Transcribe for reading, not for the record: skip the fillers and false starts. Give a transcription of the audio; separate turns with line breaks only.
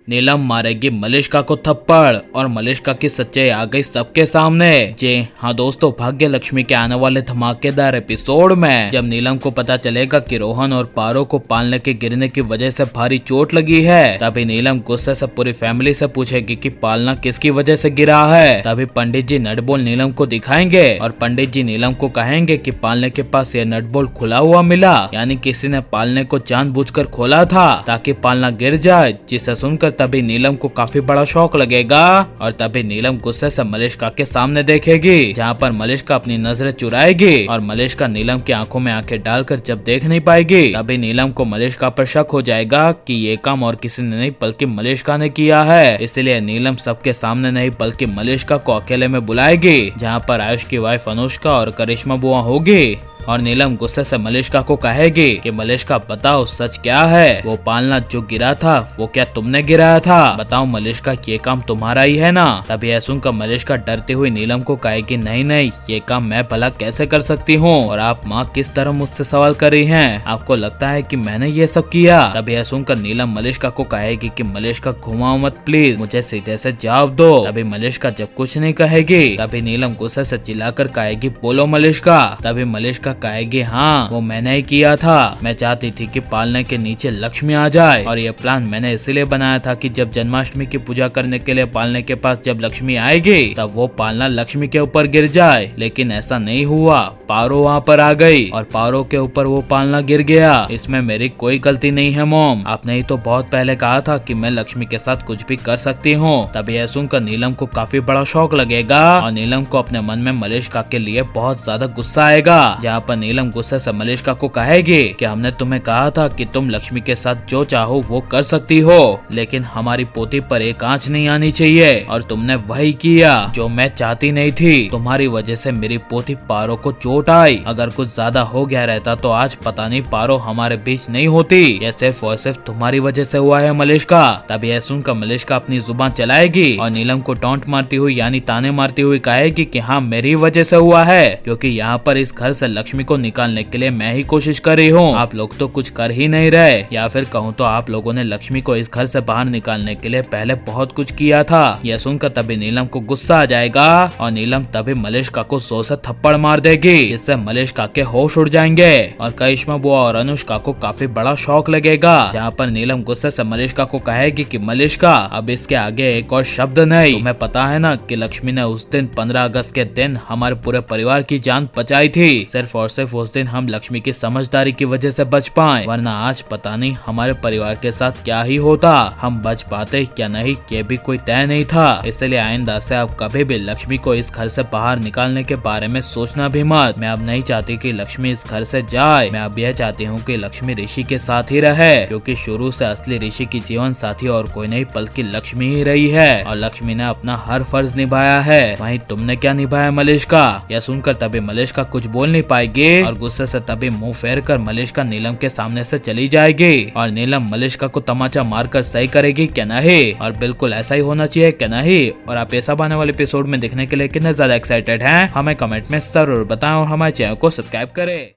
नीलम मारेगी मलिष्का को थप्पड़ और मलिष्का की सच्चाई आ गई सबके सामने। जी हाँ दोस्तों, भाग्य लक्ष्मी के आने वाले धमाकेदार एपिसोड में जब नीलम को पता चलेगा कि रोहन और पारो को पालने के गिरने की वजह से भारी चोट लगी है, तभी नीलम गुस्से से पूरी फैमिली से पूछेगी कि पालना किसकी वजह से गिरा है। तभी पंडित जी नटबोल्ट नीलम को दिखाएंगे और पंडित जी नीलम को कहेंगे कि पालने के पास ये नटबोल्ट खुला हुआ मिला, यानी किसी ने पालने को जानबूझकर खोला था ताकि पालना गिर जाए। जिसे सुनकर तभी नीलम को काफी बड़ा शौक लगेगा और तभी नीलम गुस्से से मलिष्का के सामने देखेगी, जहाँ पर मलिष्का अपनी नजरें चुराएगी और मलिष्का नीलम की आंखों में आंखें डालकर जब देख नहीं पाएगी, तभी नीलम को मलिष्का पर शक हो जाएगा कि ये काम और किसी ने नहीं बल्कि मलिष्का ने किया है। इसलिए नीलम सबके सामने नहीं बल्कि मलिष्का को अकेले में बुलाएगी, जहाँ पर आयुष की वाइफ अनुष्का और करिश्मा बुआ होगी। और नीलम गुस्से से मलिष्का को कहेगी कि मलिष्का बताओ सच क्या है, वो पालना जो गिरा था वो क्या तुमने गिराया था? बताओ मलिष्का, ये काम तुम्हारा ही है ना? तभी यह सुनकर मलिष्का डरती हुई नीलम को कहेगी नहीं नहीं, ये काम मैं भला कैसे कर सकती हूँ और आप माँ किस तरह मुझसे सवाल कर रही हैं? आपको लगता है कि मैंने ये सब किया? तभी यह सुनकर नीलम मलिष्का को कहेगी कि मलिष्का घुमाओ मत प्लीज, मुझे सीधे से जवाब दो। तभी मलिष्का जब कुछ नहीं कहेगी तभी नीलम गुस्से से चिल्लाकर कहेगी बोलो मलिष्का। तभी मलिष्का कहेगी हाँ वो मैंने ही किया था, मैं चाहती थी कि पालने के नीचे लक्ष्मी आ जाए और ये प्लान मैंने इसलिए बनाया था कि जब जन्माष्टमी की पूजा करने के लिए पालने के पास जब लक्ष्मी आएगी तब वो पालना लक्ष्मी के ऊपर गिर जाए, लेकिन ऐसा नहीं हुआ। पारो वहाँ पर आ गई और पारो के ऊपर वो पालना गिर गया। इसमें मेरी कोई गलती नहीं है मॉम, आपने ही तो बहुत पहले कहा था कि मैं लक्ष्मी के साथ कुछ भी कर सकती हूँ। तभी यह सुनकर नीलम को काफी बड़ा शौक लगेगा और नीलम को अपने मन में मलिष्का के लिए बहुत ज्यादा गुस्सा आएगा, जहाँ पर नीलम गुस्से से मलिष्का को कहेगी कि हमने तुम्हें कहा था कि तुम लक्ष्मी के साथ जो चाहो वो कर सकती हो, लेकिन हमारी पोती पर एक आंच नहीं आनी चाहिए और तुमने वही किया जो मैं चाहती नहीं थी। तुम्हारी वजह से मेरी पोती पारो को चोट आई, अगर कुछ ज्यादा हो गया रहता तो आज पता नहीं पारो हमारे बीच नहीं होती। ये सिर्फ और सिर्फ तुम्हारी वजह से हुआ है मलिष्का। तभी यह सुनकर मलिष्का अपनी जुबान चलाएगी और नीलम को टॉन्ट मारती हुई यानी ताने मारती हुई कहेगी कि हाँ मेरी वजह से हुआ है, क्योंकि यहाँ पर इस घर से लक्ष्मी को निकालने के लिए मैं ही कोशिश कर रही हूँ, आप लोग तो कुछ कर ही नहीं रहे। या फिर कहूँ तो आप लोगों ने लक्ष्मी को इस घर से बाहर निकालने के लिए पहले बहुत कुछ किया था। यह सुनकर तभी नीलम को गुस्सा आ जाएगा और नीलम तभी मलिष्का को जोर से थप्पड़ मार देगी, जिससे मलिष्का के होश उड़ जाएंगे और करिश्मा बुआ और अनुष्का को काफी बड़ा शौक लगेगा, जहाँ पर नीलम गुस्से से मलिष्का को कहेगी कि मलिष्का अब इसके आगे एक और शब्द नहीं। तुम्हें पता है ना कि लक्ष्मी ने उस दिन 15 अगस्त के दिन हमारे पूरे परिवार की जान बचाई थी, सिर्फ और सिर्फ उस दिन हम लक्ष्मी की समझदारी की वजह से बच पाए, वरना आज पता नहीं हमारे परिवार के साथ क्या ही होता, हम बच पाते क्या नहीं ये भी कोई तय नहीं था। इसलिए आइंदा से अब कभी भी लक्ष्मी को इस घर से बाहर निकालने के बारे में सोचना भी मत। मैं अब नहीं चाहती कि लक्ष्मी इस घर से जाए, मैं अब यह चाहती हूँ कि लक्ष्मी ऋषि के साथ ही रहे, क्योंकि शुरू से असली ऋषि की जीवन साथी और कोई नहीं बल्कि लक्ष्मी ही रही है और लक्ष्मी ने अपना हर फर्ज निभाया है। वहीं तुमने क्या निभाया मलिष्का? यह सुनकर तभी मलिष्का कुछ बोल नहीं पाएगी और गुस्से से तभी मुंह फेर कर मलिष्का नीलम के सामने से चली जाएगी और नीलम मलिष्का को तमाचा मारकर सही करेगी क्या नहीं, और बिल्कुल ऐसा ही होना चाहिए क्या नहीं। और आप ये सब आने वाले एपिसोड में देखने के लिए कितने ज्यादा एक्साइटेड हैं हमें कमेंट में जरूर बताएं और हमारे चैनल को सब्सक्राइब करें।